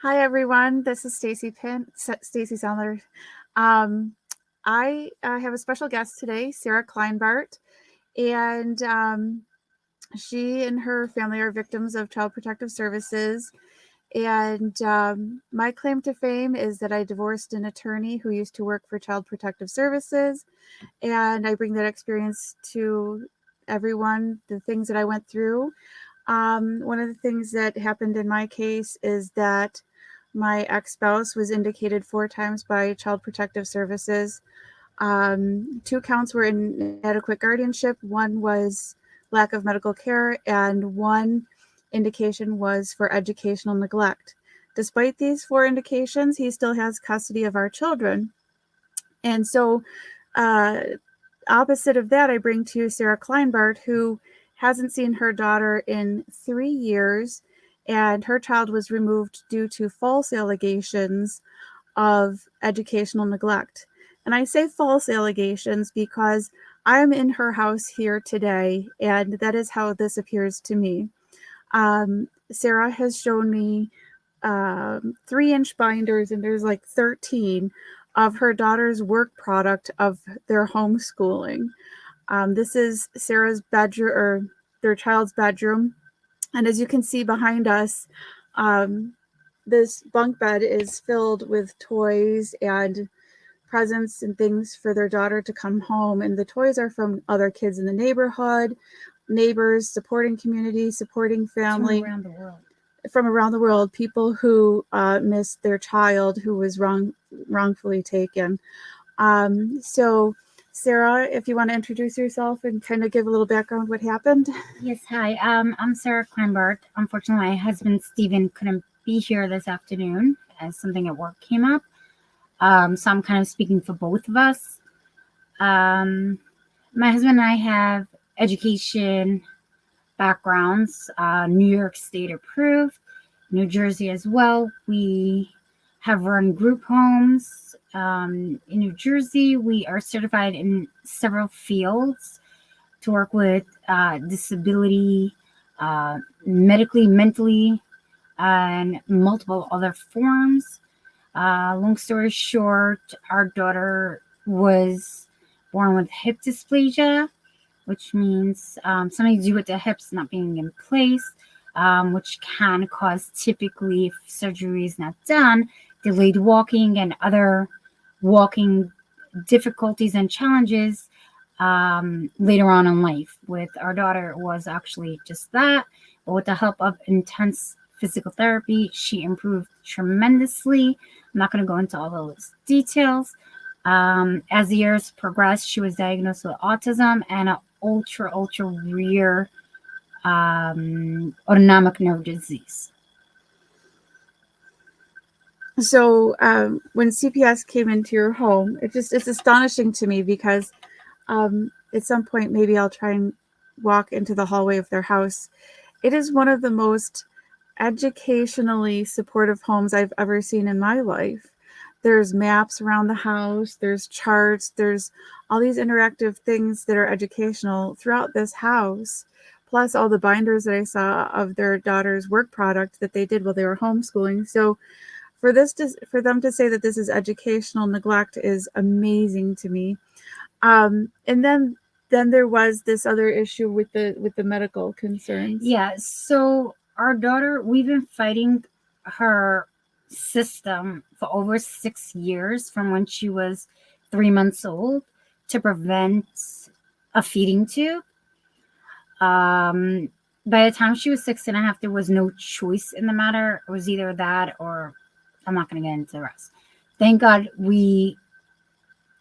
Hi everyone, this is Stacy Sandler. Um, I have a special guest today, Sarah Kleinbart, and she and her family are victims of Child Protective Services. And my claim to fame is that I divorced an attorney who used to work for Child Protective Services, and I bring that experience to everyone, the things that I went through. One of the things that happened in my case is that my ex-spouse was indicated 4 times by Child Protective Services. 2 counts were inadequate guardianship, one was lack of medical care, and one indication was for educational neglect. Despite these 4 indications, he still has custody of our children. And so, uh, opposite of that, I bring to you Sarah Kleinbart, who hasn't seen her daughter in 3 years, and her child was removed due to false allegations of educational neglect. And I say false allegations because I'm in her house here today, and that is how this appears to me. Sarah has shown me 3-inch binders, and there's like 13 of her daughter's work product of their homeschooling. This is Sarah's bedroom, or their child's bedroom. And as you can see behind us, um, this bunk bed is filled with toys and presents and things for their daughter to come home. And the toys are from other kids in the neighborhood, neighbors, supporting community, supporting family. From around the world, people who missed their child who was wrongfully taken. So, Sarah, if you want to introduce yourself and kind of give a little background what happened. Yes, hi. I'm Sarah Kleinbart. Unfortunately, my husband Stephen couldn't be here this afternoon as something at work came up. So I'm kind of speaking for both of us. My husband and I have education backgrounds, New York State approved, New Jersey as well. We have run group homes. In New Jersey, we are certified in several fields to work with disability, medically, mentally, and multiple other forms. Long story short, our daughter was born with hip dysplasia, which means something to do with the hips not being in place, which can cause, typically, if surgery is not done, delayed walking and other walking difficulties and challenges later on in life. With our daughter, it was actually just that, but with the help of intense physical therapy, she improved tremendously. I'm not going to go into all those details. As the years progressed, she was diagnosed with autism and an ultra rare autonomic nerve disease. So when CPS came into your home, it's astonishing to me because at some point maybe I'll try and walk into the hallway of their house. It is one of the most educationally supportive homes I've ever seen in my life. There's maps around the house, there's charts, there's all these interactive things that are educational throughout this house, plus all the binders that I saw of their daughter's work product that they did while they were homeschooling. So for them to say that this is educational neglect is amazing to me. And then there was this other issue with the medical concerns. Yeah, so our daughter, we've been fighting her system for over 6 years, from when she was 3 months old, to prevent a feeding tube. By the time she was 6.5, there was no choice in the matter. It was either that or I'm not going to get into the rest. Thank God we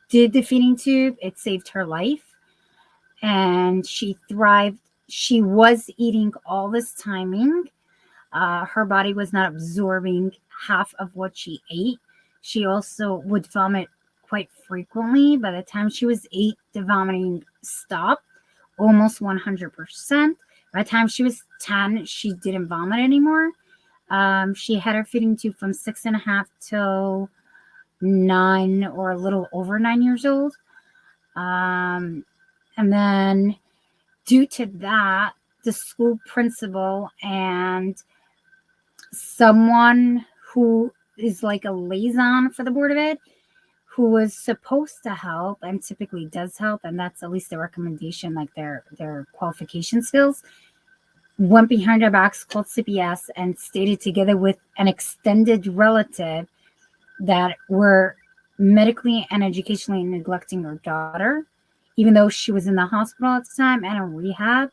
did the feeding tube. It saved her life, and she thrived. She was eating all this timing. Her body was not absorbing half of what she ate. She also would vomit quite frequently. By the time she was 8, the vomiting stopped almost 100%. By the time she was 10, she didn't vomit anymore. She had her feeding tube from 6.5 till 9, or a little over 9 years old. And then, due to that, the school principal and someone who is like a liaison for the Board of Ed, who was supposed to help and typically does help, and that's at least the recommendation, like their qualification skills, went behind our backs, called CPS, and stated together with an extended relative that were medically and educationally neglecting her daughter, even though she was in the hospital at the time and in rehab.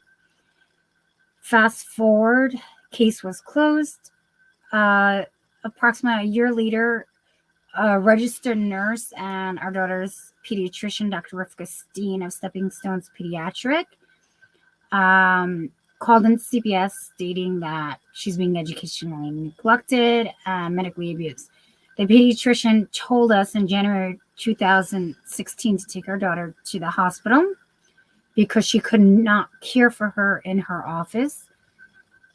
Fast forward, case was closed. Approximately a year later, a registered nurse and our daughter's pediatrician, Dr. Rivka Steen of Stepping Stones Pediatric, called in CPS stating that she's being educationally neglected and medically abused. The pediatrician told us in January 2016 to take our daughter to the hospital because she could not care for her in her office.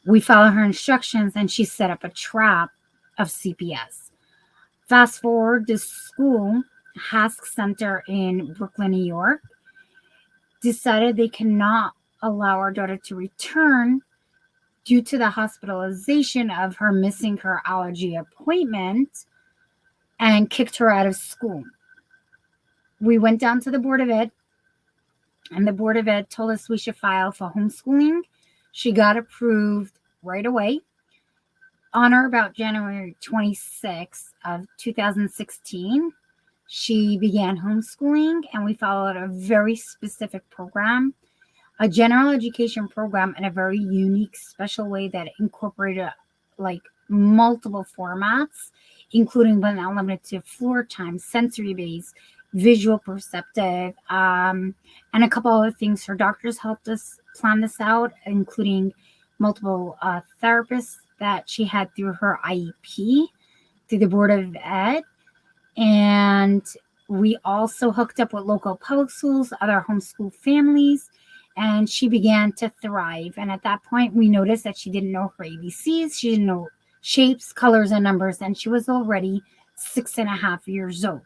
We followed her instructions and she set up a trap of CPS. Fast forward, the school, Hask Center in Brooklyn, New York, decided they cannot allow our daughter to return due to the hospitalization of her missing her allergy appointment and kicked her out of school. We went down to the Board of Ed, and the Board of Ed told us we should file for homeschooling. She got approved right away. On or about January 26th of 2016, she began homeschooling, and we followed a very specific program, a general education program in a very unique, special way that incorporated like multiple formats, including but not limited to floor time, sensory based, visual perceptive, and a couple other things. Her doctors helped us plan this out, including multiple therapists that she had through her IEP, through the Board of Ed. And we also hooked up with local public schools, other homeschool families, and she began to thrive. And at that point, we noticed that she didn't know her ABCs, she didn't know shapes, colors, and numbers, and she was already 6.5 years old.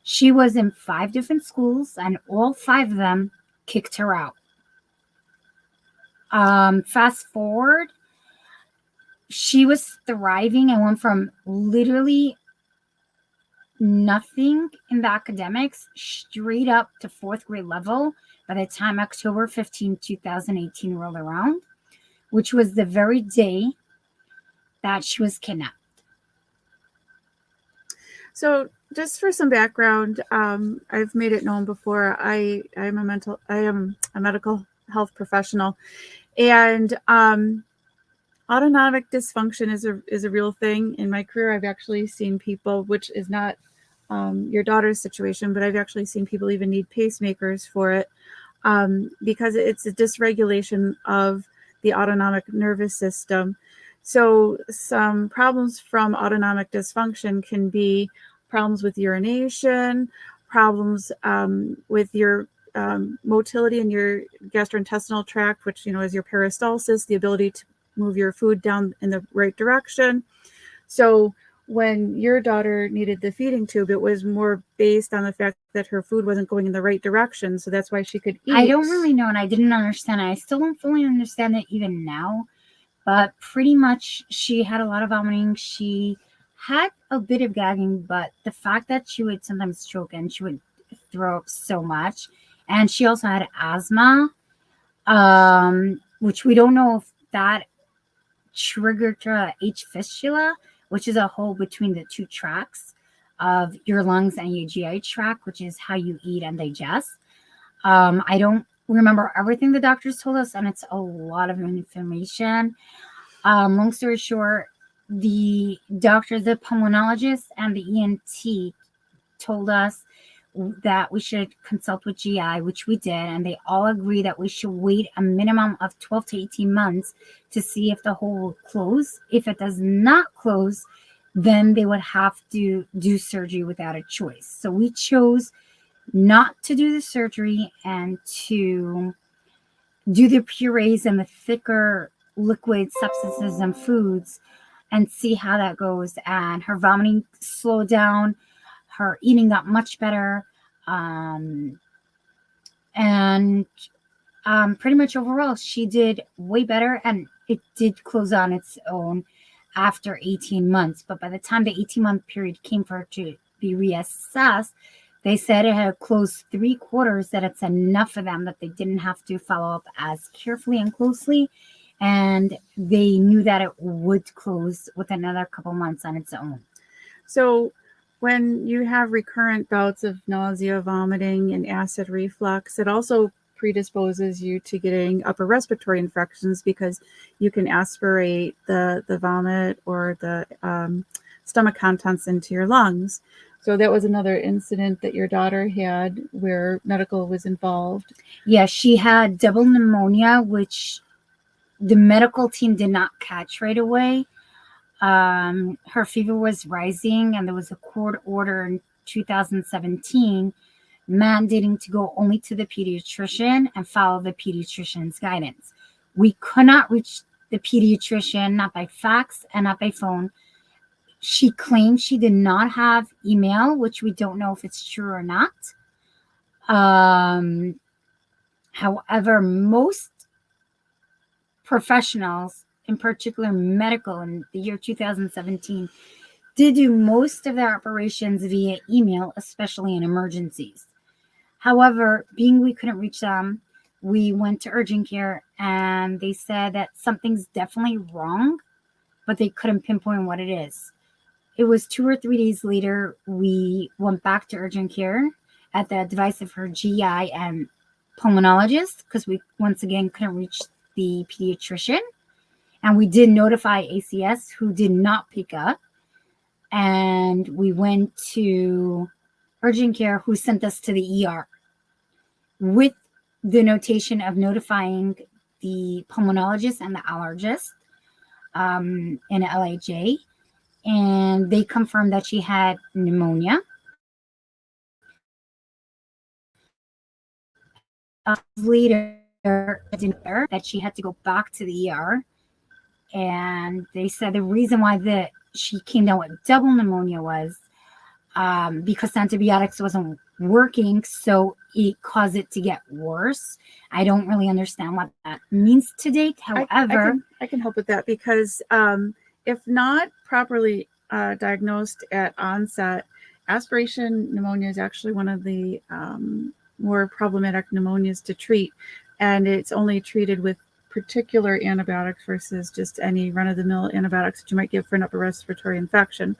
She was in 5 different schools, and all 5 of them kicked her out. Fast forward, she was thriving and went from literally nothing in the academics straight up to 4th grade level by the time October 15, 2018 rolled around, which was the very day that she was kidnapped. So, just for some background, I've made it known before. I am a medical health professional, and autonomic dysfunction is a real thing. In my career, I've actually seen people, which is not your daughter's situation, but I've actually seen people even need pacemakers for it, because it's a dysregulation of the autonomic nervous system. So some problems from autonomic dysfunction can be problems with urination, problems with your motility in your gastrointestinal tract, which is your peristalsis, the ability to move your food down in the right direction. So when your daughter needed the feeding tube, it was more based on the fact that her food wasn't going in the right direction. So that's why she could eat. I don't really know, and I didn't understand it. I still don't fully understand it even now. But pretty much she had a lot of vomiting. She had a bit of gagging, but the fact that she would sometimes choke and she would throw up so much. And she also had asthma, which we don't know if that triggered H. fistula, which is a hole between the 2 tracts of your lungs and your GI tract, which is how you eat and digest. I don't remember everything the doctors told us, and it's a lot of information. Long story short, the doctor, the pulmonologist, and the ENT told us that we should consult with GI, which we did, and they all agree that we should wait a minimum of 12 to 18 months to see if the hole will close. If it does not close, then they would have to do surgery without a choice. So we chose not to do the surgery and to do the purees and the thicker liquid substances and foods and see how that goes. And her vomiting slowed down, her eating got much better, and pretty much overall she did way better, and it did close on its own after 18 months. But by the time the 18-month period came for her to be reassessed, they said it had closed 3/4, that it's enough for them, that they didn't have to follow up as carefully and closely. And they knew that it would close within another couple months on its own. So when you have recurrent bouts of nausea, vomiting, and acid reflux, it also predisposes you to getting upper respiratory infections because you can aspirate the vomit or the stomach contents into your lungs. So that was another incident that your daughter had where medical was involved. Yeah, she had double pneumonia, which the medical team did not catch right away. Her fever was rising, and there was a court order in 2017 mandating to go only to the pediatrician and follow the pediatrician's guidance. We could not reach the pediatrician, not by fax and not by phone. She claimed she did not have email, which we don't know if it's true or not. However, most professionals, in particular medical, in the year 2017, did do most of their operations via email, especially in emergencies. However, being we couldn't reach them, we went to urgent care and they said that something's definitely wrong, but they couldn't pinpoint what it is. It was 2 or 3 days later, we went back to urgent care at the advice of her GI and pulmonologist, because we once again couldn't reach the pediatrician. And we did notify ACS, who did not pick up. And we went to urgent care, who sent us to the ER with the notation of notifying the pulmonologist and the allergist in LHA. And they confirmed that she had pneumonia. Later, that she had to go back to the ER. And they said the reason why she came down with double pneumonia was because antibiotics wasn't working, so it caused it to get worse. I don't really understand what that means to date. However, I can help with that because if not properly diagnosed at onset, aspiration pneumonia is actually one of the more problematic pneumonias to treat, and it's only treated with particular antibiotics versus just any run-of-the-mill antibiotics that you might give for an upper respiratory infection.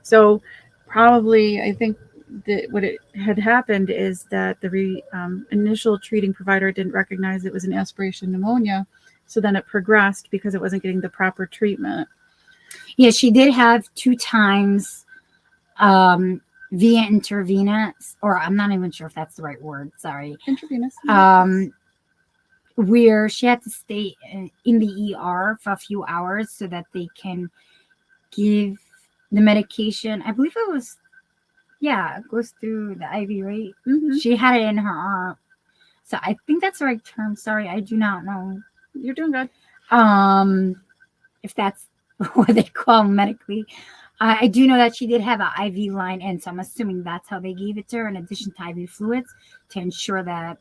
So probably, I think that what it had happened is that the initial treating provider didn't recognize it was an aspiration pneumonia, so then it progressed because it wasn't getting the proper treatment. Yeah, she did have 2 times via intravenous, or I'm not even sure if that's the right word. Sorry. Intravenous. Where she had to stay in the ER for a few hours so that they can give the medication. I believe it was, it goes through the IV, right? Mm-hmm. She had it in her arm. So I think that's the right term. Sorry, I do not know. You're doing good. If that's what they call medically. I do know that she did have an IV line in, so I'm assuming that's how they gave it to her, in addition to IV fluids, to ensure that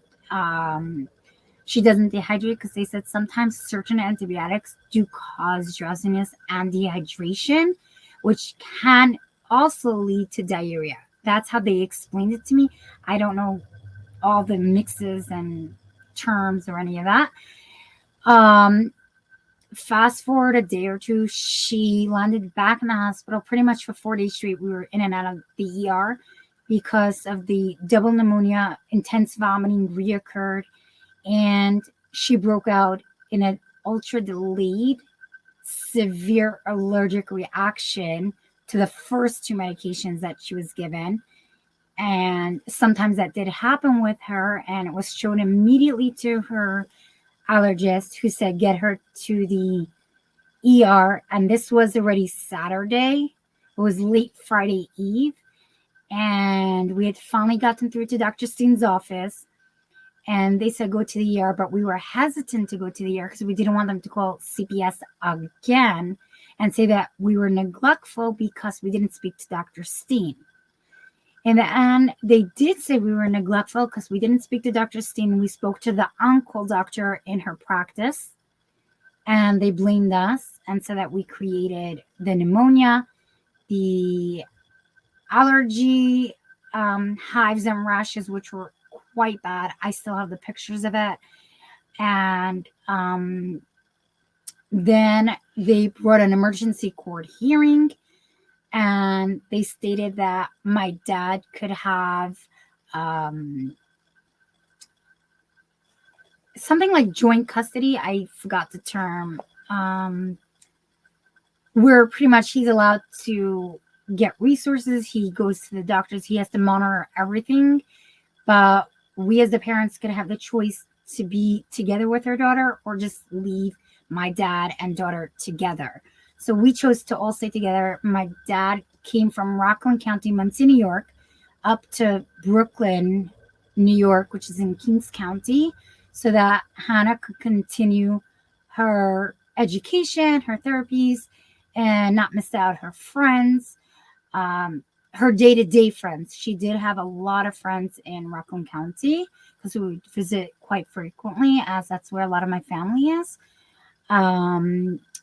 she doesn't dehydrate, because they said sometimes certain antibiotics do cause drowsiness and dehydration, which can also lead to diarrhea. That's how they explained it to me. I don't know all the mixes and terms or any of that. Fast forward a day or two, she landed back in the hospital pretty much for 4 days straight. We were in and out of the ER because of the double pneumonia. Intense vomiting reoccurred, and she broke out in an ultra delayed severe allergic reaction to the first 2 medications that she was given. And sometimes that did happen with her, and it was shown immediately to her allergist, who said get her to the ER. And this was already Saturday. It was late Friday Eve, and we had finally gotten through to Dr. Steen's office, and they said go to the ER, but we were hesitant to go to the ER because we didn't want them to call CPS again and say that we were neglectful because we didn't speak to Dr. Steen. In the end, they did say we were neglectful because we didn't speak to Dr. Steen. We spoke to the on-call doctor in her practice, and they blamed us. And so that we created the pneumonia, the allergy, hives and rashes, which were quite bad. I still have the pictures of it. And then they brought an emergency court hearing, and they stated that my dad could have something like joint custody. I forgot the term. Where pretty much he's allowed to get resources. He goes to the doctors. He has to monitor everything. But we as the parents could have the choice to be together with our daughter or just leave my dad and daughter together. So we chose to all stay together. My dad came from Rockland County, Muncie, New York, up to Brooklyn, New York, which is in Kings County, so that Hannah could continue her education, her therapies, and not miss out her friends, her day-to-day friends. She did have a lot of friends in Rockland County because we would visit quite frequently, as that's where a lot of my family is.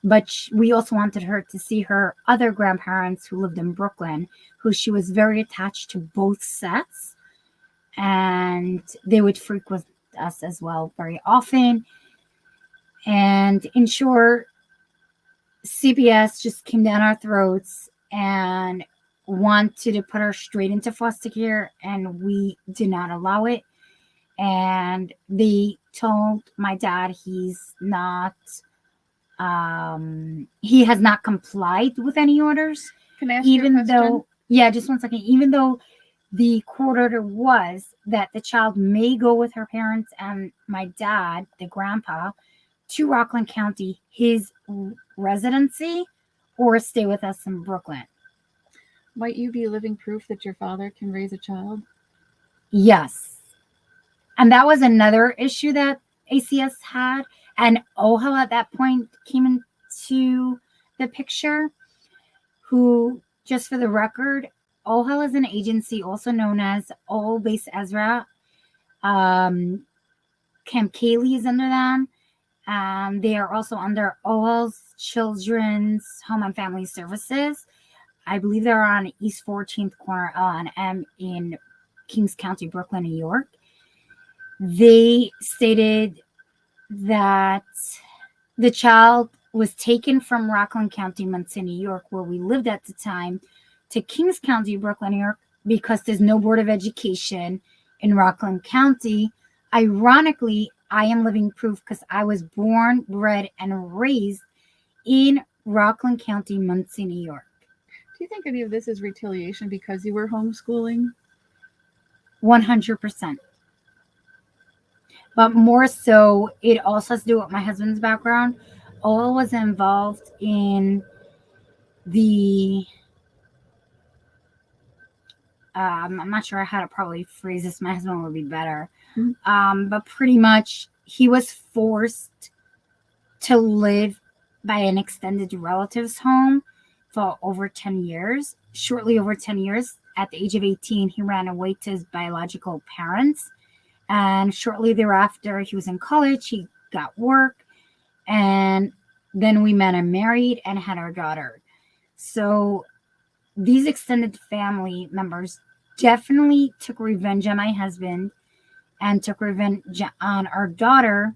But we also wanted her to see her other grandparents who lived in Brooklyn, who she was very attached to both sets, and they would frequent us as well very often. And in short, CPS just came down our throats and wanted to put her straight into foster care, and we did not allow it. And they told my dad he has not complied with any orders. Can I ask you a Even question? though, yeah, just one second. Even though the court order was that the child may go with her parents and my dad, the grandpa, to Rockland County, his residency, or stay with us in Brooklyn. Might you be living proof that your father can raise a child? Yes. And that was another issue that ACS had. And OHEL at that point came into the picture, who, just for the record, OHEL is an agency also known as All Base Ezra. Camp Kaylee is under them. They are also under OHEL's Children's Home and Family Services. I believe they're on East 14th corner L&M in Kings County, Brooklyn, New York. They stated that the child was taken from Rockland County, Muncie, New York, where we lived at the time, to Kings County, Brooklyn, New York, because there's no Board of Education in Rockland County. Ironically, I am living proof because I was born, bred, and raised in Rockland County, Muncie, New York. Do you think any of this is retaliation because you were homeschooling? 100%. But more so, it also has to do with my husband's background. Ola was involved in the I'm not sure how to probably phrase this. My husband would be better. But pretty much he was forced to live by an extended relative's home for over 10 years. Shortly over 10 years, at the age of 18, he ran away to his biological parents. And shortly thereafter, he was in college, he got work, and then we met and married and had our daughter. So these extended family members definitely took revenge on my husband and took revenge on our daughter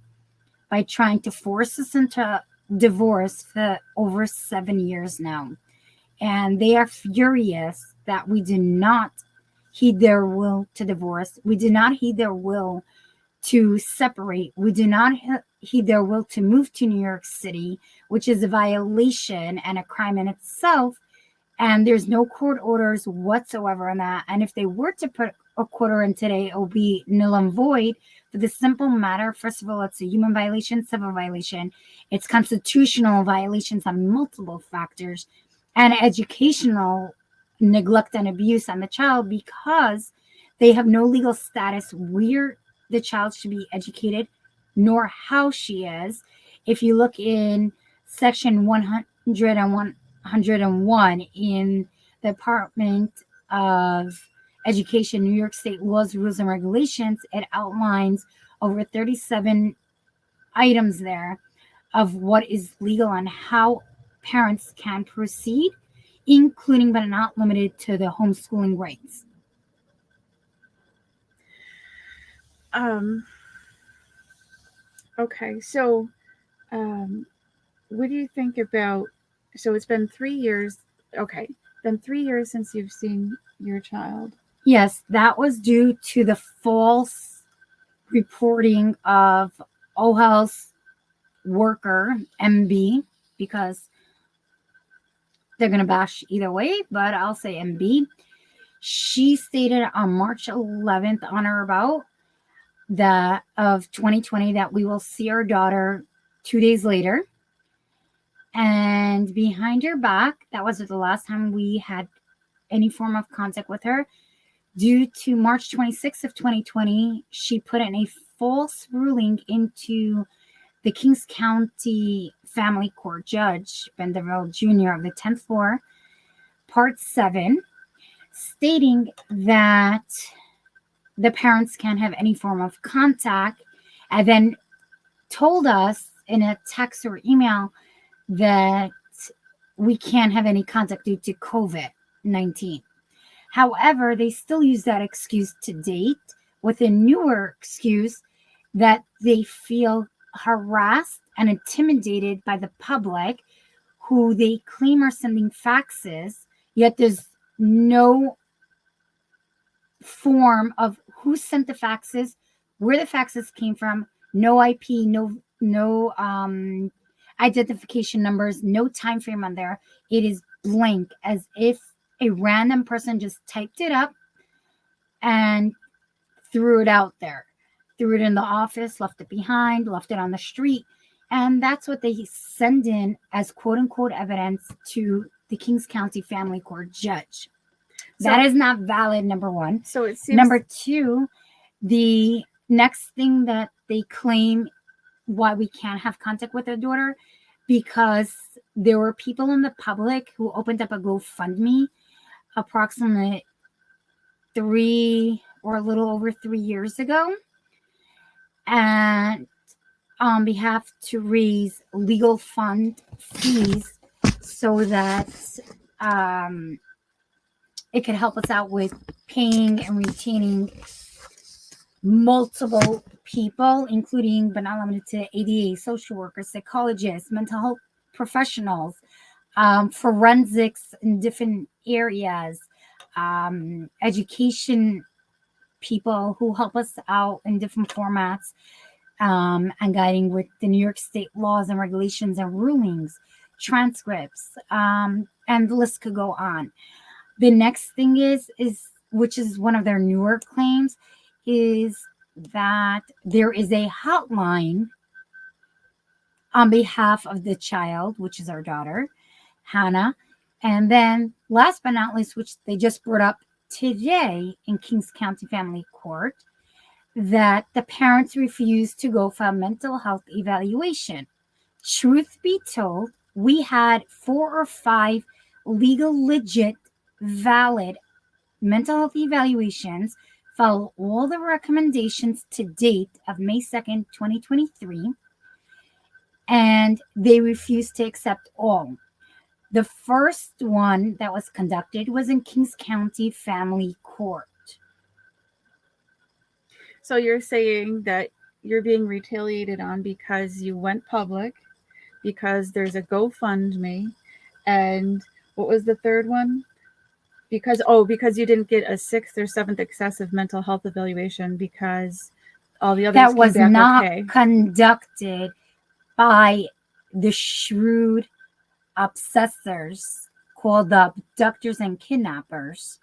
by trying to force us into divorce for over 7 years now. And they are furious that we do not heed their will to divorce. We do not heed their will to separate. We do not heed their will to move to New York City, which is a violation and a crime in itself. And there's no court orders whatsoever on that. And if they were to put a court order in today, it will be null and void for the simple matter. First of all, it's a human violation, civil violation. It's constitutional violations on multiple factors, and educational neglect and abuse on the child, because they have no legal status where the child should be educated, nor how she is. If you look in section 101 in the Department of Education, New York State laws, rules, and regulations, it outlines over 37 items there of what is legal and how parents can proceed, including but not limited to the homeschooling rights. Okay, so what do you think about? So it's been 3 years. Okay, been 3 years since you've seen your child. Yes, that was due to the false reporting of OHEL's worker, MB, because they're going to bash either way, but I'll say MB. She stated on March 11th on or about that of 2020 that we will see our daughter 2 days later. And behind her back, that was the last time we had any form of contact with her. Due to March 26th of 2020, she put in a false ruling into the Kings County Family Court Judge, Benderville Jr. of the 10th floor, Part 7, stating that the parents can't have any form of contact, and then told us in a text or email that we can't have any contact due to COVID-19. However, they still use that excuse to date with a newer excuse that they feel harassed and intimidated by the public who they claim are sending faxes, yet there's no form of who sent the faxes, where the faxes came from, no IP, no identification numbers, no time frame on there. It is blank, as if a random person just typed it up and threw it out there, threw it in the office, left it behind, left it on the street. And that's what they send in as quote unquote evidence to the Kings County Family Court Judge. That is not valid, number one. So it seems. Number two, the next thing that they claim why we can't have contact with their daughter, because there were people in the public who opened up a GoFundMe approximately 3 or a little over 3 years ago, and on behalf to raise legal fund fees so that it could help us out with paying and retaining multiple people, including but not limited to ADA, social workers, psychologists, mental health professionals, forensics in different areas, education people who help us out in different formats, and guiding with the New York State laws and regulations and rulings, transcripts, and the list could go on. The next thing is which is one of their newer claims, is that there is a hotline on behalf of the child, which is our daughter, Hannah. And then last but not least, which they just brought up today in Kings County Family Court, that the parents refused to go for a mental health evaluation. Truth be told, we had 4 or 5 legal, legit, valid mental health evaluations, follow all the recommendations to date of May 2nd, 2023, and they refused to accept all. The first one that was conducted was in Kings County Family Court. So you're saying that you're being retaliated on because you went public, because there's a GoFundMe, and what was the third one? Because you didn't get a 6th or 7th excessive mental health evaluation because all the others that was came back not okay. Conducted by the shrewd obsessors called the abductors and kidnappers,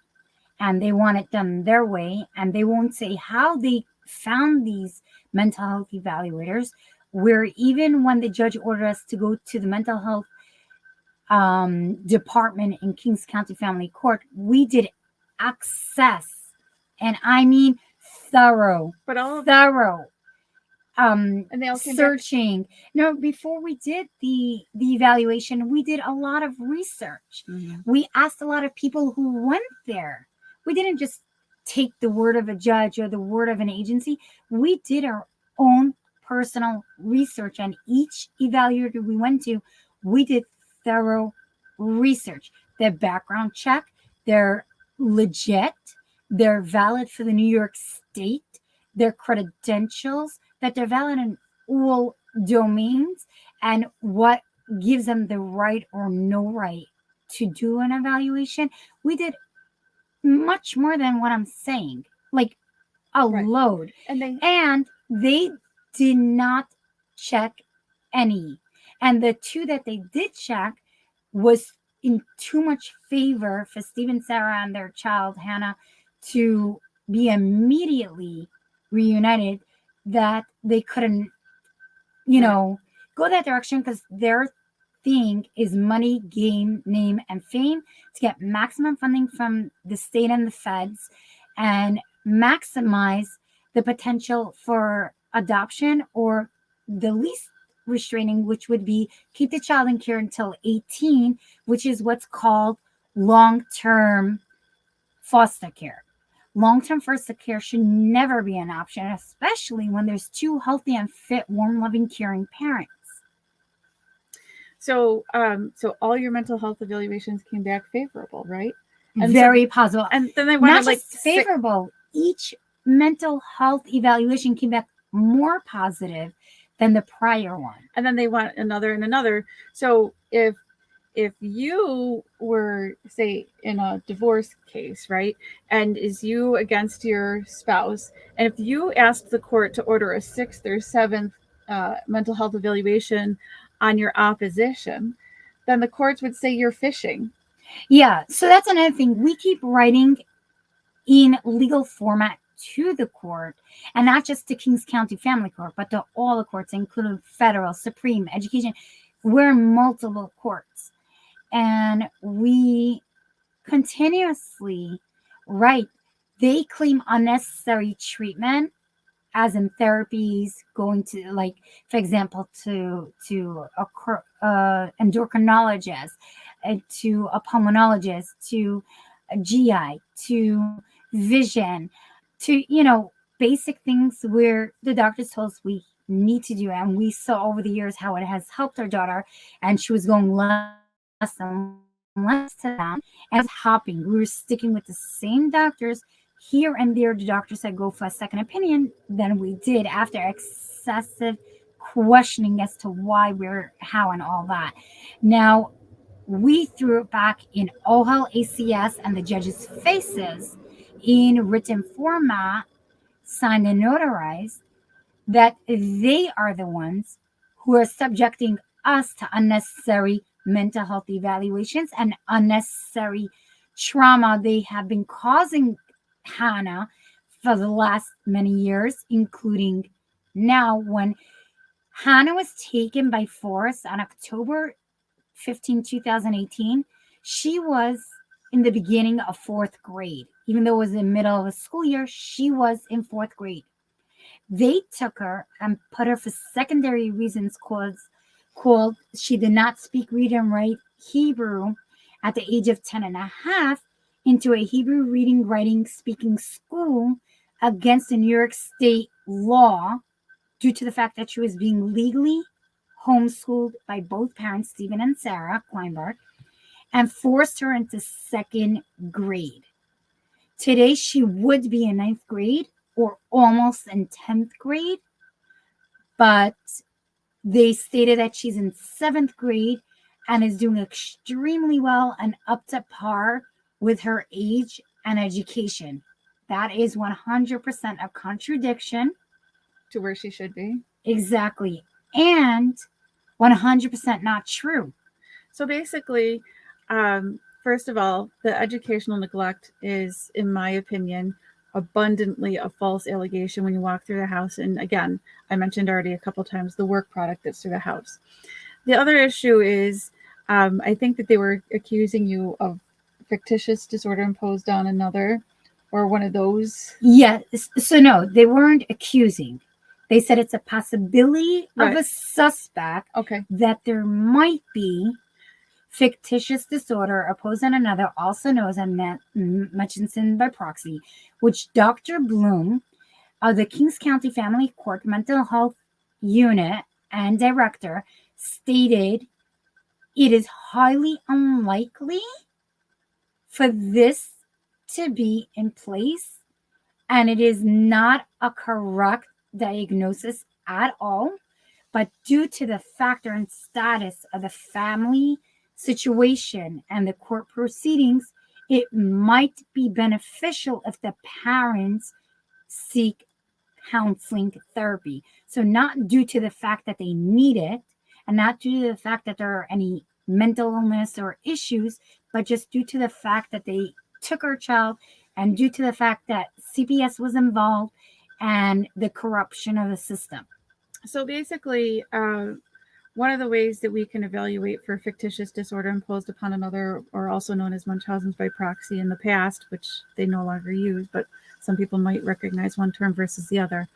and they want it done their way, and they won't say how they found these mental health evaluators, where even when the judge ordered us to go to the mental health department in Kings County Family Court, we did access, and I mean thorough, and they all came searching. No, before we did the evaluation, we did a lot of research. Mm-hmm. We asked a lot of people who went there. We didn't just take the word of a judge or the word of an agency. We did our own personal research, and each evaluator we went to, we did thorough research. Their background check, they're legit, they're valid for the New York State, their credentials, that they're valid in all domains, and what gives them the right or no right to do an evaluation. We did much more than what I'm saying, like a Right. load. And they did not check any. And the two that they did check was in too much favor for Steve and Sarah and their child, Hannah, to be immediately reunited, that they couldn't, go that direction, because their thing is money, game, name, and fame, to get maximum funding from the state and the feds and maximize the potential for adoption, or the least restraining, which would be keep the child in care until 18, which is what's called long-term foster care. Long-term foster care should never be an option, especially when there's two healthy and fit, warm, loving, caring parents. So, so all your mental health evaluations came back favorable, right? And very positive. And then they want not to like just favorable. Each mental health evaluation came back more positive than the prior one. And then they want another and another. So if you were, say, in a divorce case, right, and is you against your spouse, and if you asked the court to order a 6th or 7th mental health evaluation on your opposition, then the courts would say you're fishing. Yeah, so that's another thing. We keep writing in legal format to the court, and not just to Kings County Family Court, but to all the courts, including federal, Supreme, education. We're in multiple courts, and we continuously write. They claim unnecessary treatment, as in therapies, going to, like, for example, to endocrinologist, to a pulmonologist, to a GI, to vision, to basic things where the doctors told us we need to do. And we saw over the years how it has helped our daughter, and she was going less and less to them, and it was hopping. We were sticking with the same doctors. Here and there, the doctor said go for a second opinion. Then we did, after excessive questioning as to why, where, how, and all that. Now, we threw it back in OHEL, ACS, and the judges' faces in written format, signed and notarized, that they are the ones who are subjecting us to unnecessary mental health evaluations and unnecessary trauma they have been causing Hannah for the last many years, including now, when Hannah was taken by force on October 15, 2018. She was in the beginning of 4th grade. Even though it was in the middle of a school year, she was in 4th grade. They took her and put her for secondary reasons, called she did not speak, read, and write Hebrew at the age of 10 and a half, into a Hebrew reading, writing, speaking school against the New York State law, due to the fact that she was being legally homeschooled by both parents, Stephen and Sarah Kleinberg, and forced her into 2nd grade. Today, she would be in 9th grade or almost in 10th grade, but they stated that she's in 7th grade and is doing extremely well and up to par with her age and education. That is 100% a contradiction to where she should be. Exactly. And 100% not true. So basically, first of all, the educational neglect is, in my opinion, abundantly a false allegation when you walk through the house. And again, I mentioned already a couple times the work product that's through the house. The other issue is, I think that they were accusing you of fictitious disorder imposed on another, or one of those. Yeah. So no, they weren't accusing. They said it's a possibility of a suspect that there might be fictitious disorder opposed on another, also known as Murchison by proxy, which Dr. Bloom of the Kings County Family Court Mental Health Unit and Director stated it is highly unlikely for this to be in place, and it is not a correct diagnosis at all. But due to the factor and status of the family situation and the court proceedings, it might be beneficial if the parents seek counseling therapy. So, not due to the fact that they need it, and not due to the fact that there are any mental illness or issues, but just due to the fact that they took our child, and due to the fact that CPS was involved and the corruption of the system. So basically, one of the ways that we can evaluate for fictitious disorder imposed upon another, or also known as Munchausen's by proxy in the past, which they no longer use, but some people might recognize one term versus the other.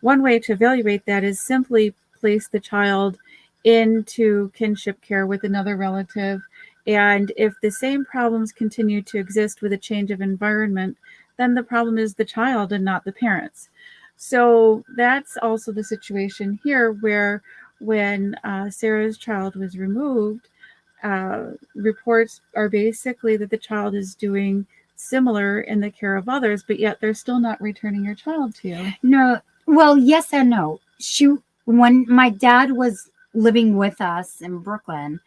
One way to evaluate that is simply place the child into kinship care with another relative. And if the same problems continue to exist with a change of environment, then the problem is the child and not the parents. So that's also the situation here, where when Sarah's child was removed, reports are basically that the child is doing similar in the care of others, but yet they're still not returning your child to you. No, well, yes and no. When my dad was living with us in Brooklyn,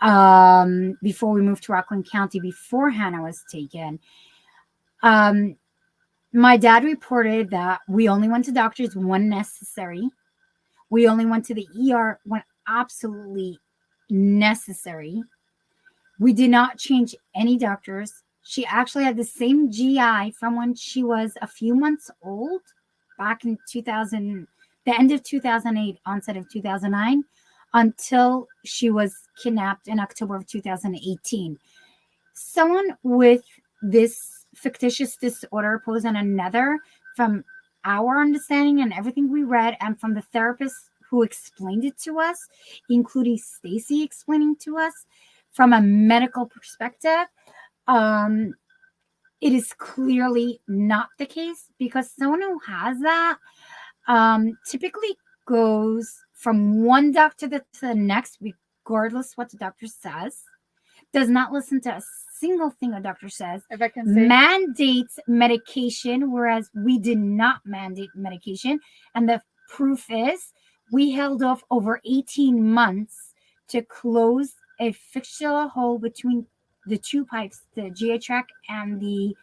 before we moved to Rockland County, before Hannah was taken, my dad reported that we only went to doctors when necessary. We only went to the ER when absolutely necessary. We did not change any doctors. She actually had the same GI from when she was a few months old, back in 2000, the end of 2008, onset of 2009, until she was kidnapped in October of 2018. Someone with this fictitious disorder posed on another, from our understanding and everything we read, and from the therapist who explained it to us, including Stacy explaining to us from a medical perspective, it is clearly not the case, because someone who has that typically goes from one doctor to the next, regardless what the doctor says, does not listen to a single thing a doctor says, if I can say, mandates medication, whereas we did not mandate medication. And the proof is we held off over 18 months to close a fistula hole between the two pipes, the GI tract and the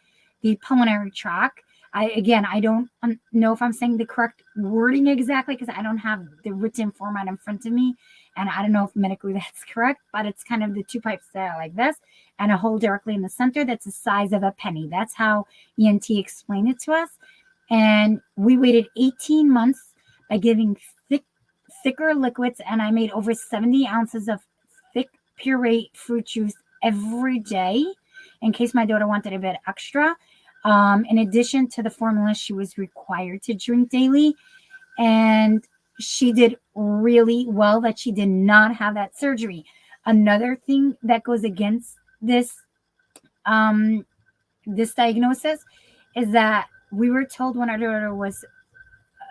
pulmonary tract. I don't know if I'm saying the correct wording exactly, because I don't have the written format in front of me, and I don't know if medically that's correct, but it's kind of the two pipes that are like this, and a hole directly in the center that's the size of a penny. That's how ENT explained it to us. And we waited 18 months by giving thicker liquids, and I made over 70 ounces of thick puree fruit juice every day in case my daughter wanted a bit extra. In addition to the formula she was required to drink daily. And she did really well that she did not have that surgery. Another thing that goes against this this diagnosis is that we were told when our daughter was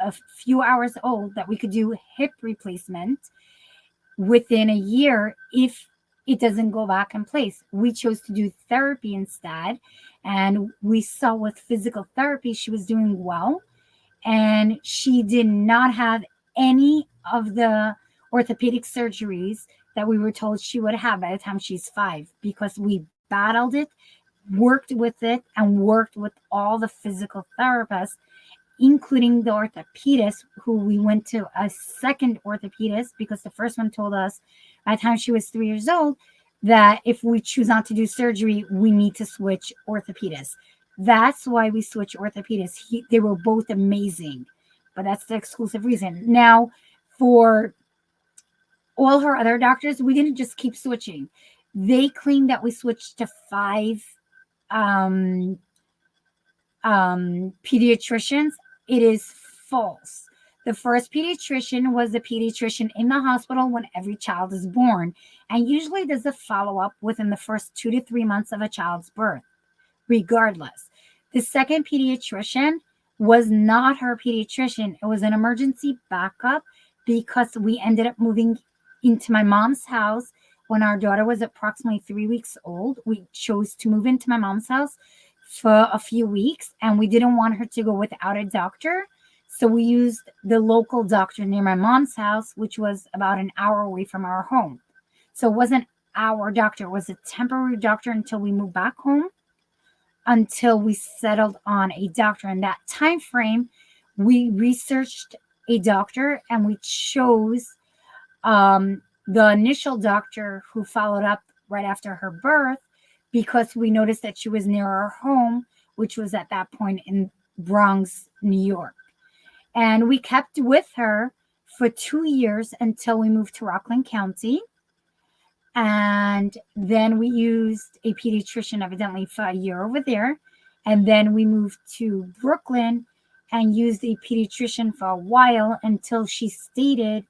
a few hours old that we could do hip replacement within a year if it doesn't go back in place. We chose to do therapy instead, and we saw with physical therapy she was doing well, and she did not have any of the orthopedic surgeries that we were told she would have by the time she's 5, because we battled it, worked with it, and worked with all the physical therapists, including the orthopedist, who we went to a second orthopedist because the first one told us by the time she was 3 years old that if we choose not to do surgery, we need to switch orthopedists. That's why we switched orthopedists. They were both amazing, but that's the exclusive reason. Now, for all her other doctors, we didn't just keep switching. They claimed that we switched to 5 pediatricians. It is false. The first pediatrician was the pediatrician in the hospital when every child is born, and usually does a follow-up within the first 2 to 3 months of a child's birth, regardless. The second pediatrician was not her pediatrician. It was an emergency backup because we ended up moving into my mom's house when our daughter was approximately 3 weeks old, we chose to move into my mom's house for a few weeks, and we didn't want her to go without a doctor. So we used the local doctor near my mom's house, which was about an hour away from our home. So it wasn't our doctor, it was a temporary doctor until we moved back home, until we settled on a doctor. In that time frame, we researched a doctor and we chose the initial doctor who followed up right after her birth, because we noticed that she was near our home, which was at that point in Bronx, New York. And we kept with her for 2 years until we moved to Rockland County. And then we used a pediatrician evidently for a year over there. And then we moved to Brooklyn and used a pediatrician for a while until she stated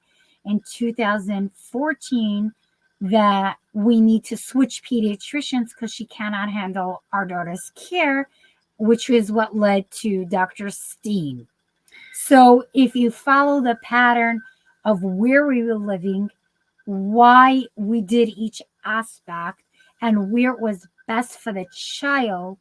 in 2014 that we need to switch pediatricians because she cannot handle our daughter's care, which is what led to Dr. Steen. So if you follow the pattern of where we were living, why we did each aspect, and where it was best for the child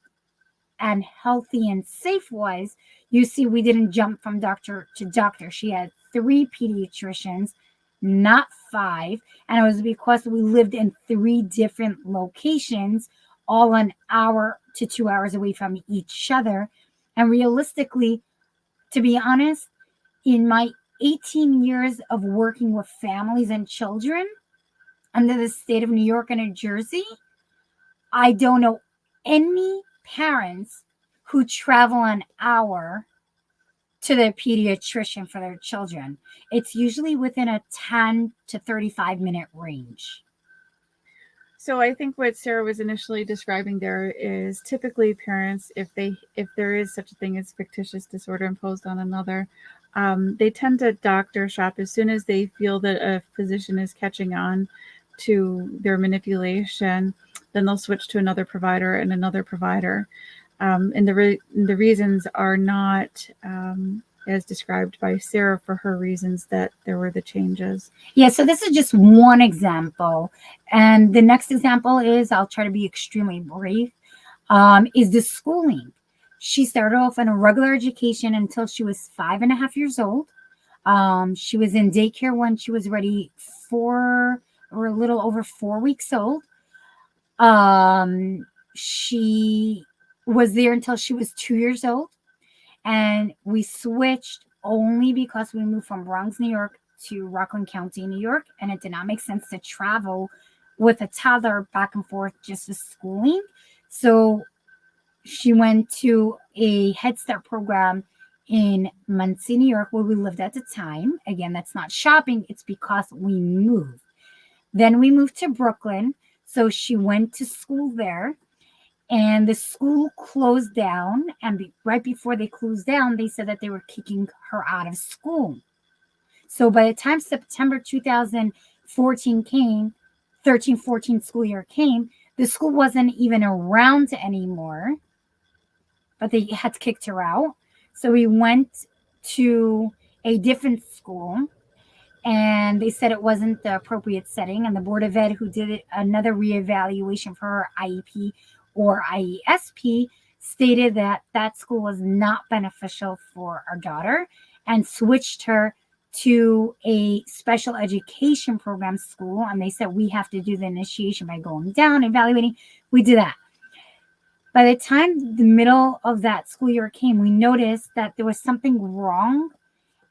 and healthy and safe wise, you see we didn't jump from doctor to doctor. She had 3 pediatricians, not 5, and it was because we lived in 3 different locations, all an hour to 2 hours away from each other. And realistically, to be honest, in my 18 years of working with families and children under the state of New York and New Jersey, I don't know any parents who travel an hour to their pediatrician for their children. It's usually within a 10 to 35-minute range. So I think what Sarah was initially describing there is typically parents, if there is such a thing as fictitious disorder imposed on another, they tend to doctor shop as soon as they feel that a physician is catching on to their manipulation. Then they'll switch to another provider and another provider, and the reasons are not as described by Sarah for her reasons that there were the changes. Yeah, so this is just one example. And the next example is, I'll try to be extremely brief, is the schooling. She started off in a regular education until she was 5.5 years old. She was in daycare when she was ready 4 or a little over 4 weeks old. She was there until she was 2 years old. And we switched only because we moved from Bronx, New York to Rockland County, New York. And it did not make sense to travel with a toddler back and forth just for schooling. So she went to a Head Start program in Muncie, New York, where we lived at the time. Again, that's not shopping. It's because we moved. Then we moved to Brooklyn. So she went to school there. And the school closed down. And right before they closed down, they said that they were kicking her out of school. So by the time September 2014 came, 13-14 school year came, the school wasn't even around anymore, but they had kicked her out. So we went to a different school, and they said it wasn't the appropriate setting. And the Board of Ed, who did another reevaluation for her IEP or IESP, stated that that school was not beneficial for our daughter and switched her to a special education program school. And they said, we have to do the initiation by going down, evaluating. We did that. By the time the middle of that school year came, we noticed that there was something wrong.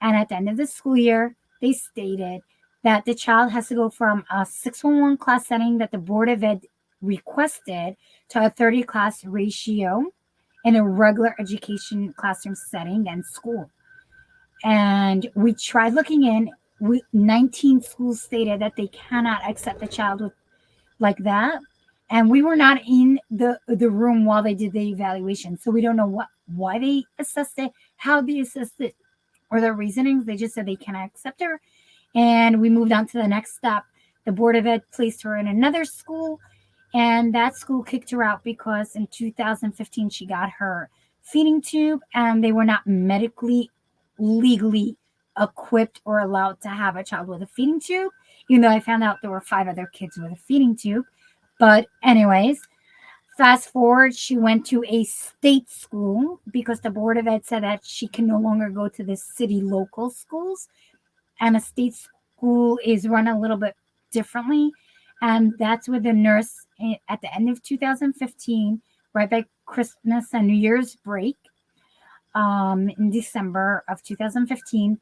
And at the end of the school year, they stated that the child has to go from a 611 class setting that the Board of Ed requested to a 30 class ratio in a regular education classroom setting and school. And we tried looking in. 19 schools stated that they cannot accept a child with like that. And we were not in the room while they did the evaluation. So we don't know why they assessed it, how they assessed it, or their reasonings. They just said they cannot accept her. And we moved on to the next step. The Board of Ed placed her in another school, and that school kicked her out because in 2015 she got her feeding tube, and they were not medically, legally equipped or allowed to have a child with a feeding tube. even though I found out there were 5 other kids with a feeding tube. But, anyways, fast forward, she went to a state school because the Board of Ed said that she can no longer go to the city local schools, and a state school is run a little bit differently. And that's where the nurse at the end of 2015, right by Christmas and New Year's break, in December of 2015,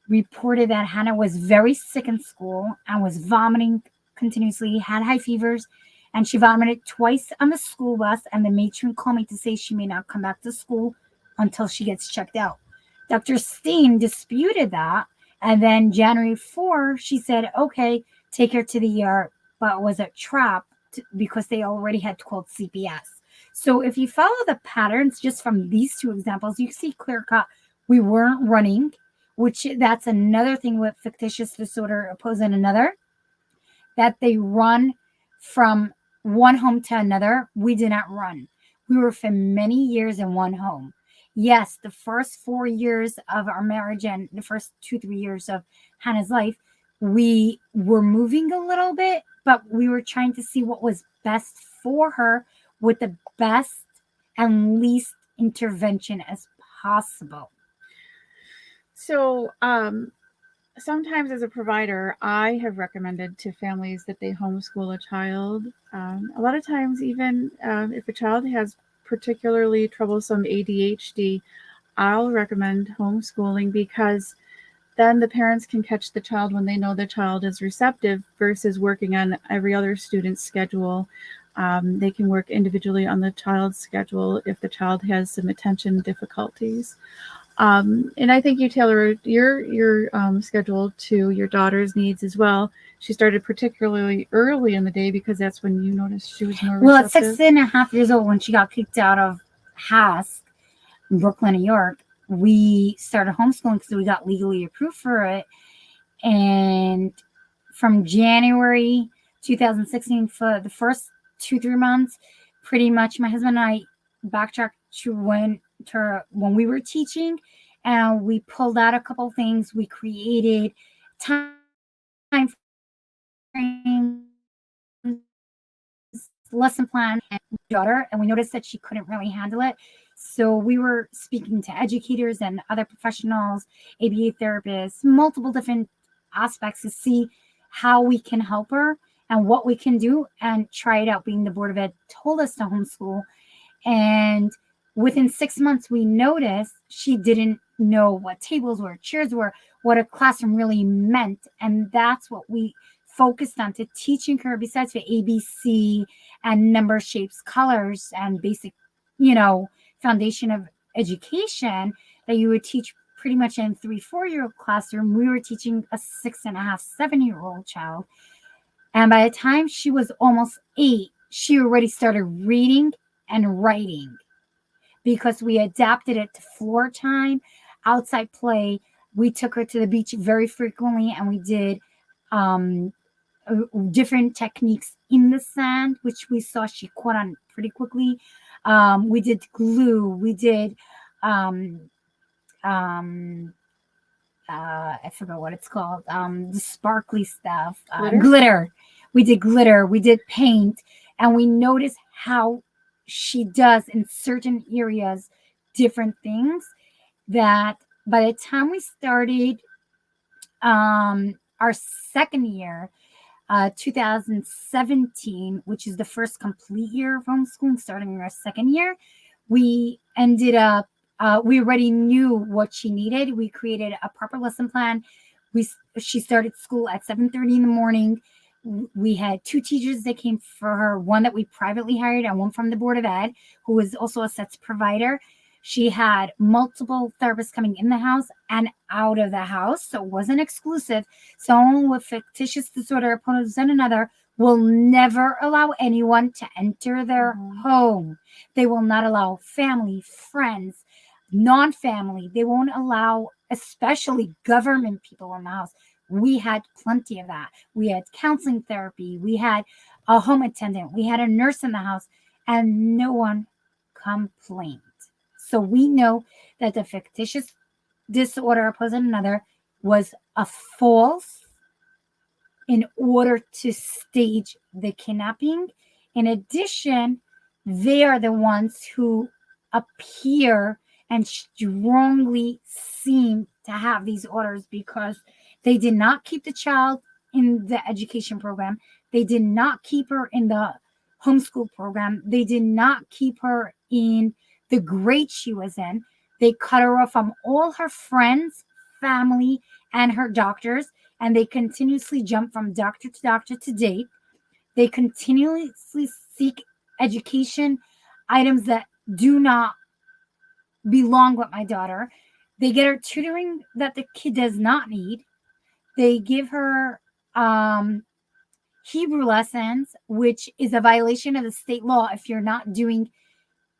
reported that Hannah was very sick in school and was vomiting continuously, had high fevers, and she vomited twice on the school bus. And the matron called me to say she may not come back to school until she gets checked out. Dr. Steen disputed that. And then January 4, she said, okay, take her to the ER, but it was a trap because they already had called CPS. So if you follow the patterns just from these two examples, you see clear cut. We weren't running, which that's another thing with fictitious disorder opposing another, that they run from one home to another. We did not run. We were for many years in one home. Yes, the first 4 years of our marriage and the first 2, 3 years of Hannah's life, we were moving a little bit, but we were trying to see what was best for her with the best and least intervention as possible. So, sometimes as a provider, I have recommended to families that they homeschool a child. A lot of times, even if a child has particularly troublesome ADHD, I'll recommend homeschooling because then the parents can catch the child when they know the child is receptive versus working on every other student's schedule. They can work individually on the child's schedule if the child has some attention difficulties. And I think you tailor your schedule to your daughter's needs as well. She started particularly early in the day because that's when you noticed she was more Well, at receptive. 6.5 years old, when she got kicked out of HASC in Brooklyn, New York, we started homeschooling because we got legally approved for it. And from January 2016, for the first 2, 3 months, pretty much my husband and I backtracked to when we were teaching, and we pulled out a couple things. We created time frames, lesson plan, and daughter, and we noticed that she couldn't really handle it. So we were speaking to educators and other professionals, ABA therapists, multiple different aspects to see how we can help her and what we can do and try it out. Being the Board of Ed told us to homeschool, and within 6 months, we noticed she didn't know what tables were, chairs were, what a classroom really meant. And that's what we focused on, to teaching her, besides the ABC and number, shapes, colors, and basic, foundation of education that you would teach pretty much in 3, 4 year old classroom. We were teaching a 6.5, 7 year old child. And by the time she was almost 8, she already started reading and writing because we adapted it to floor time, outside play. We took her to the beach very frequently, and we did different techniques in the sand, which we saw she caught on pretty quickly. We did glue. We did I forgot what it's called. The sparkly stuff, glitter. We did glitter. We did paint, and we noticed how she does in certain areas different things. That by the time we started our second year, 2017, which is the first complete year of homeschooling, starting our second year, we ended up, we already knew what she needed. We created a proper lesson plan. She started school at 7:30 in the morning. We had 2 teachers that came for her, one that we privately hired and one from the Board of Ed, who was also a SETS provider. She had multiple therapists coming in the house and out of the house, so it wasn't exclusive. Someone with fictitious disorder opponents and another will never allow anyone to enter their home. They will not allow family, friends, non-family. They won't allow especially government people in the house. We had plenty of that. We had counseling therapy. We had a home attendant. We had a nurse in the house, and no one complained. So we know that the fictitious disorder opposing another was a false in order to stage the kidnapping. In addition, they are the ones who appear and strongly seem to have these orders because they did not keep the child in the education program. They did not keep her in the homeschool program. They did not keep her in the grade she was in. They cut her off from all her friends, family, and her doctors, and they continuously jump from doctor to date. They continuously seek education items that do not belong with my daughter. They get her tutoring that the kid does not need. They give her Hebrew lessons, which is a violation of the state law if you're not doing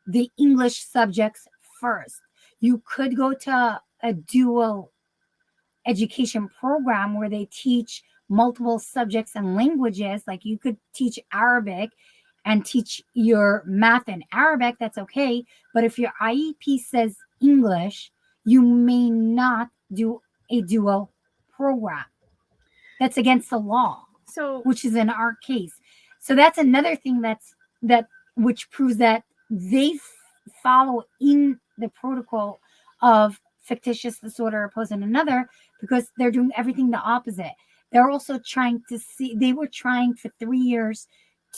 the English subjects first. You could go to a dual education program where they teach multiple subjects and languages. Like you could teach Arabic and teach your math in Arabic, that's okay. But if your IEP says English, you may not do a dual program. That's against the law, So, which is in our case. So that's another thing that which proves that they follow in the protocol of fictitious disorder opposed to another, because they're doing everything the opposite. They're also trying to see, they were trying for 3 years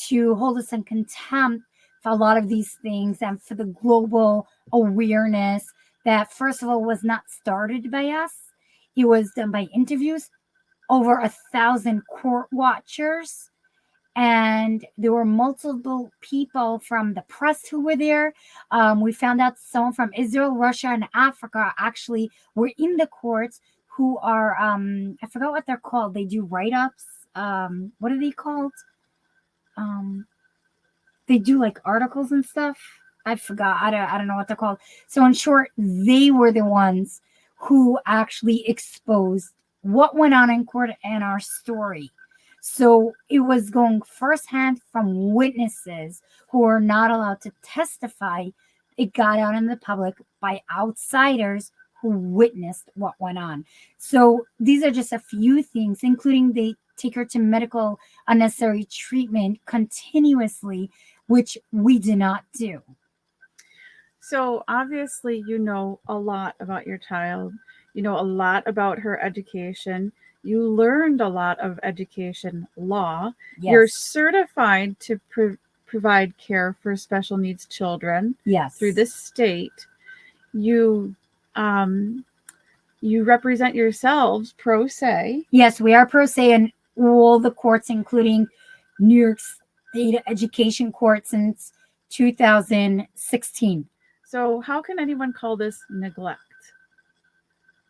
to hold us in contempt for a lot of these things and for the global awareness that, first of all, was not started by us. It was done by interviews, over 1,000 court watchers, and there were multiple people from the press who were there. We found out someone from Israel, Russia, and Africa actually were in the courts, who are I forgot what they're called. They do write-ups. What are they called? They do like articles and stuff. I forgot. I don't know what they're called. So in short, they were the ones who actually exposed what went on in court and our story. So it was going firsthand from witnesses who are not allowed to testify. It got out in the public by outsiders who witnessed what went on. So these are just a few things, including they take her to medical unnecessary treatment continuously, which we did not do. so obviously you know a lot about your child. You know a lot about her education. You learned a lot of education law. Yes. You're certified to provide care for special needs children Yes. through the state. You you represent yourselves pro se. Yes, we are pro se in all the courts, including New York State Education Court since 2016. So how can anyone call this neglect?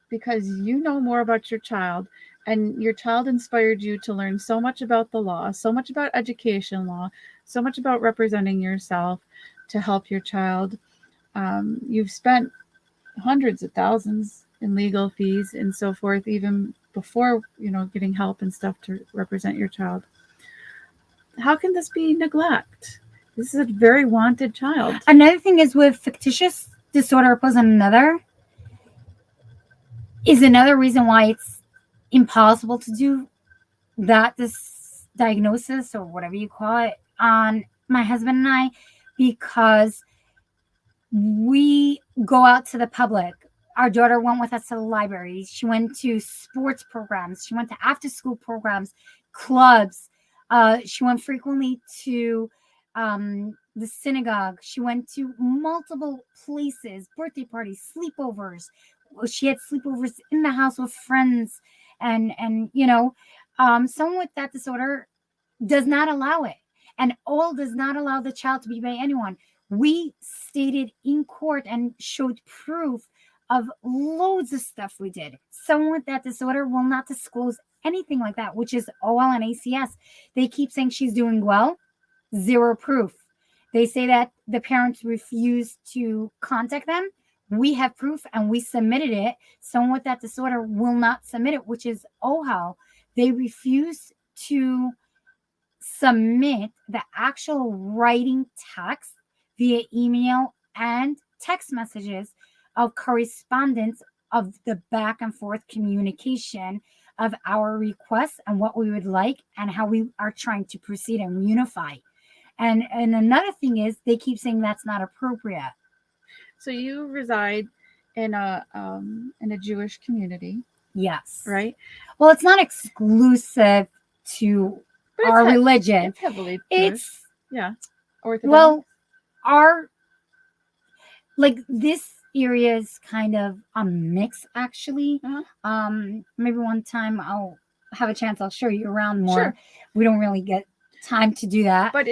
Because you know more about your child, and your child inspired you to learn so much about the law, so much about education law, so much about representing yourself to help your child. You've spent hundreds of thousands in legal fees and so forth, even before, getting help and stuff to represent your child. How can this be neglect? This is a very wanted child. Another thing is with fictitious disorder opposed to another is another reason why it's impossible to do this diagnosis or whatever you call it on my husband and I, because we go out to the public. Our daughter went with us to the library. She went to sports programs. She went to after school programs, clubs. She went frequently to the synagogue. She went to multiple places, birthday parties, sleepovers. She had sleepovers in the house with friends, and someone with that disorder does not allow it, and all does not allow the child to be by anyone. We stated in court and showed proof of loads of stuff we did. Someone with that disorder will not disclose anything like that, which is OL and ACS. They keep saying she's doing well, zero proof. They say that the parents refuse to contact them. We have proof and we submitted it. Someone with that disorder will not submit it, which is OHAL. They refuse to submit the actual writing text via email and text messages of correspondence of the back and forth communication of our requests and what we would like and how we are trying to proceed and reunify. And another thing is they keep saying that's not appropriate. So you reside in a Jewish community, Yes. right? Well, it's not exclusive to But our religion. It's heavily Jewish. It's Yeah. Orthodox. well, our like this area is kind of a mix actually. Maybe one time I'll have a chance, I'll show you around more. Sure. We don't really get time to do that. But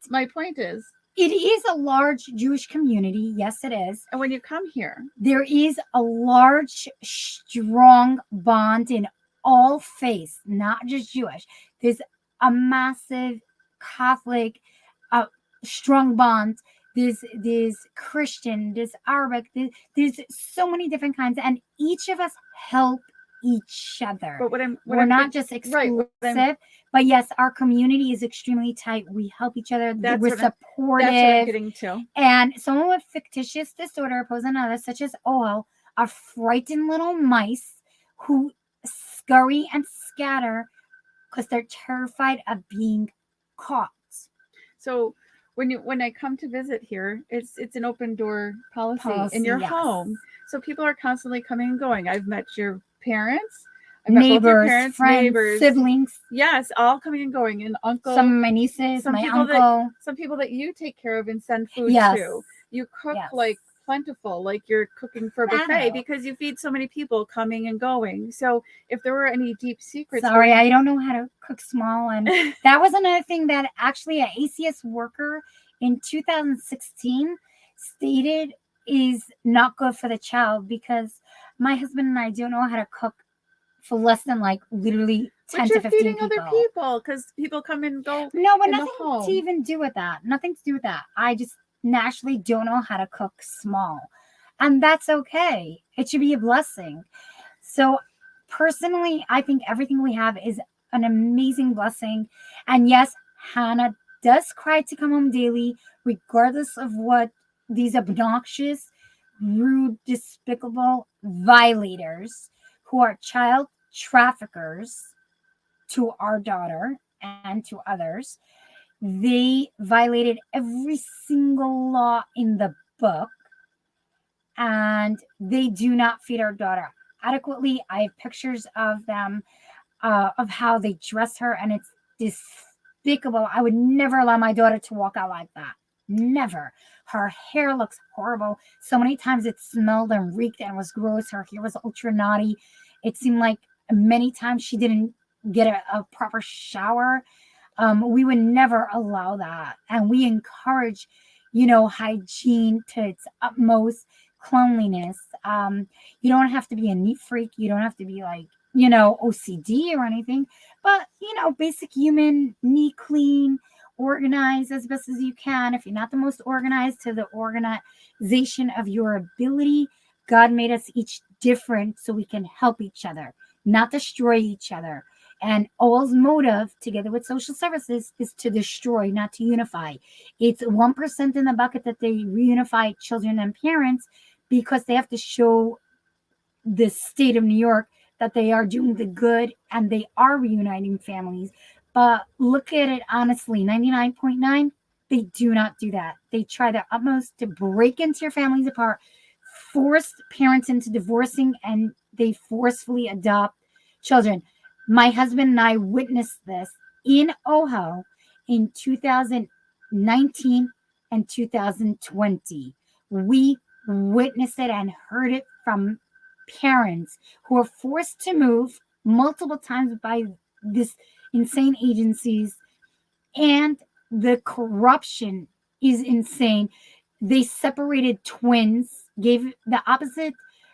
my point is, it is a large Jewish community. Yes, it is. And when you come here, there is a large, strong bond in all faiths, not just Jewish. There's a massive Catholic, strong bond. There's Christian, there's Arabic, there's so many different kinds, and each of us help each other. But we're not just exclusive, but yes, our community is extremely tight. We help each other. We're supportive. That's what I'm getting to. And someone with fictitious disorder pose another, such as OL, are frightened little mice who scurry and scatter because they're terrified of being caught. So when I come to visit here, it's an open door policy in your home. So people are constantly coming and going. I've met your parents, neighbors, friends, neighbors, siblings. Yes, all coming and going. And uncle, some of my nieces, my uncle, some people that you take care of and send food to. You cook like plentiful, like you're cooking for a buffet because you feed so many people coming and going. So if there were any deep secrets, sorry, I don't know how to cook small, and that was another thing that actually an ACS worker in 2016 stated is not good for the child, because my husband and I don't know how to cook for less than like literally 10 to 15 people. Other people, because people come and go. No, but nothing to even do with that. Nothing to do with that. I just naturally don't know how to cook small, and that's okay. It should be a blessing. So personally, I think everything we have is an amazing blessing. And yes, Hannah does cry to come home daily, regardless of what these obnoxious, rude, despicable violators who are child traffickers to our daughter and to others. They violated every single law in the book, and they do not feed our daughter adequately. I have pictures of them, of how they dress her, and it's despicable. I would never allow my daughter to walk out like that. Never. Her hair looks horrible. So many times it smelled and reeked and was gross. Her hair was ultra naughty. It seemed like many times she didn't get a proper shower. We would never allow that. And we encourage, hygiene to its utmost, cleanliness. You don't have to be a neat freak. You don't have to be like, OCD or anything. But, basic human, neat, clean, organize as best as you can. If you're not the most organized, to the organization of your ability. God made us each different so we can help each other, not destroy each other. And OL's motive, together with social services, is to destroy, not to unify. It's 1% in the bucket that they reunify children and parents, because they have to show the state of New York that they are doing the good and they are reuniting families. But look at it honestly, 99.9, they do not do that. They try their utmost to break into your families apart, force parents into divorcing, and they forcefully adopt children. My husband and I witnessed this in OHO in 2019 and 2020. We witnessed it and heard it from parents who were forced to move multiple times by this insane agencies, and the corruption is insane. They separated twins, gave the opposite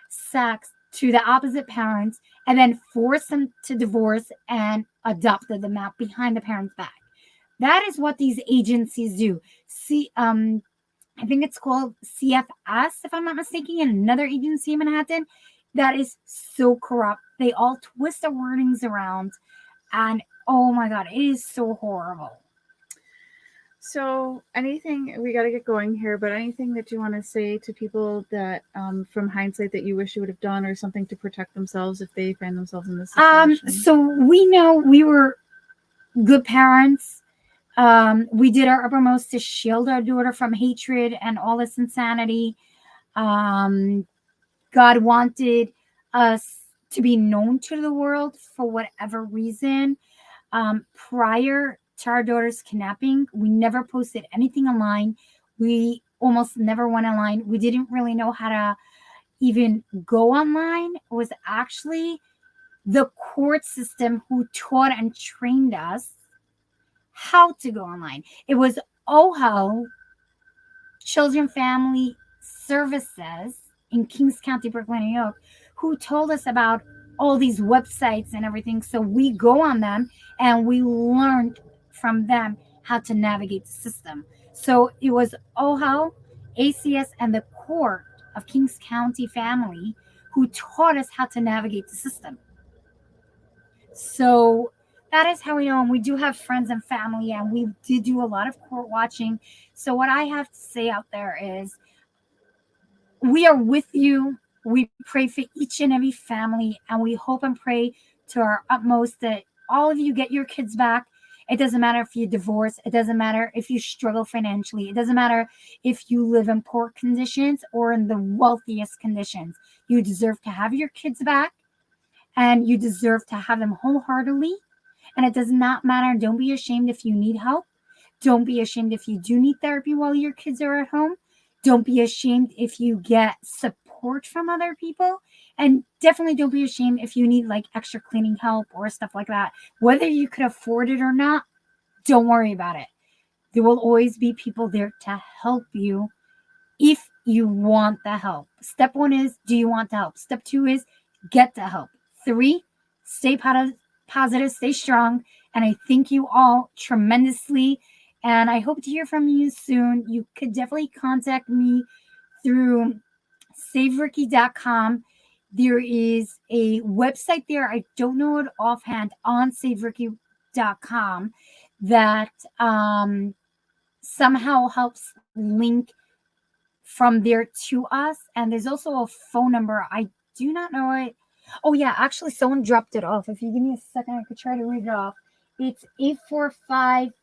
sex to the opposite parents, and then forced them to divorce and adopted them out behind the parents' back. That is what these agencies do. See, I think it's called CFS, if I'm not mistaken, in another agency in Manhattan. That is so corrupt. They all twist the wordings around, and oh my God, it is so horrible. So, anything, we got to get going here, but anything that you want to say to people that, from hindsight, that you wish you would have done, or something to protect themselves if they find themselves in this situation? So we know we were good parents. We did our uppermost to shield our daughter from hatred and all this insanity. Um, God wanted us to be known to the world for whatever reason. Prior to our daughter's kidnapping, we never posted anything online. We almost never went online. We didn't really know how to even go online. It was actually the court system who taught and trained us how to go online. It was OHO, Children Family Services in Kings County, Brooklyn, New York, who told us about all these websites and everything. So we go on them and we learned from them how to navigate the system. So it was OHO, ACS, and the court of Kings County Family who taught us how to navigate the system. So that is how we know. And we do have friends and family, and we did do a lot of court watching. So what I have to say out there is we are with you. We pray for each and every family, and we hope and pray to our utmost that all of you get your kids back. It doesn't matter if you divorce. It doesn't matter if you struggle financially. It doesn't matter if you live in poor conditions or in the wealthiest conditions. You deserve to have your kids back, and you deserve to have them wholeheartedly. And it does not matter. Don't be ashamed if you need help. Don't be ashamed if you do need therapy while your kids are at home. Don't be ashamed if you get support from other people. And definitely don't be ashamed if you need like extra cleaning help or stuff like that. Whether you could afford it or not, don't worry about it. There will always be people there to help you if you want the help. Step 1 is, do you want the help? Step 2 is, get the help. 3, stay positive, stay strong. And I thank you all tremendously. And I hope to hear from you soon. You could definitely contact me through savericky.com. There is a website there. I don't know it offhand on savericky.com that somehow helps link from there to us. And there's also a phone number. I do not know it. Oh, yeah. Actually, someone dropped it off. If you give me a second, I could try to read it off. It's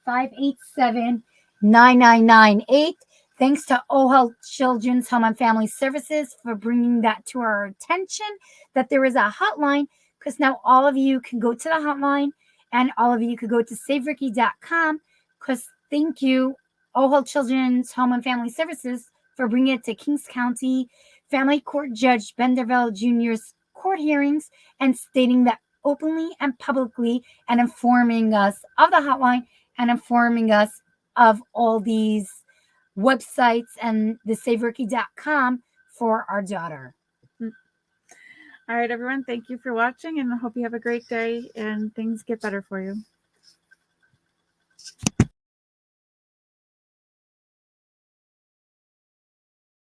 845-587-9998. Thanks to OHEL Children's Home and Family Services for bringing that to our attention, that there is a hotline, because now all of you can go to the hotline and all of you could go to savericky.com, because thank you, OHEL Children's Home and Family Services, for bringing it to Kings County Family Court Judge Benderville Jr.'s court hearings and stating that openly and publicly, and informing us of the hotline and informing us of all these websites and the savericky.com for our daughter. All right, everyone. Thank you for watching, and I hope you have a great day and things get better for you.